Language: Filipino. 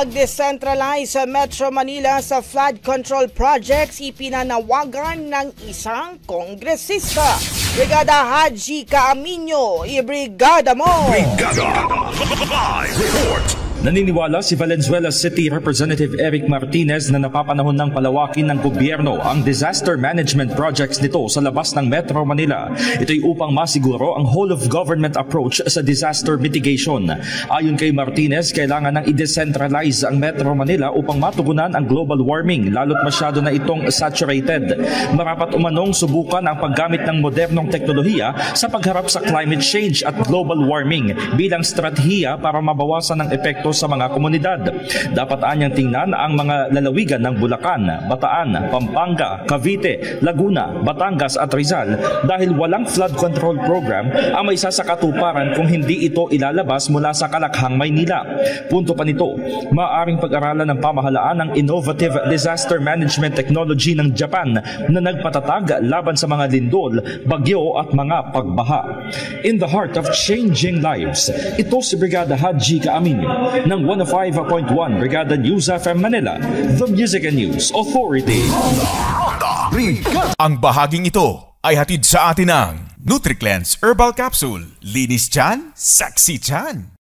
mag-decentralize sa Metro Manila sa flood control projects, ipinanawagan ng isang kongresista. Brigada Haji Caaminio, ibrigada mo! Brigada Live Report! Naniniwala si Valenzuela City Representative Eric Martinez na napapanahon ng palawakin ng gobyerno ang disaster management projects nito sa labas ng Metro Manila. Ito'y upang masiguro ang whole-of-government approach sa disaster mitigation. Ayon kay Martinez, kailangan nang i-decentralize ang Metro Manila upang matugunan ang global warming, lalo't masyado na itong saturated. Marapat umanong subukan ang paggamit ng modernong teknolohiya sa pagharap sa climate change at global warming bilang strategiya para mabawasan ang epekto sa mga komunidad. Dapat anyang tingnan ang mga lalawigan ng Bulacan, Bataan, Pampanga, Cavite, Laguna, Batangas at Rizal dahil walang flood control program ang may sasakatuparan kung hindi ito ilalabas mula sa Kalakhang, Maynila. Punto pa nito, maaaring pag-aralan ng pamahalaan ang innovative disaster management technology ng Japan na nagpatatag laban sa mga lindol, bagyo at mga pagbaha. In the heart of changing lives, ito si Brigada Haji Caaminio ng 105.1 Brigada News FM Manila, the Music and News Authority. Ang bahaging ito ay hatid sa atin ng NutriCleanse Herbal Capsule. Linis tiyan, sexy tiyan.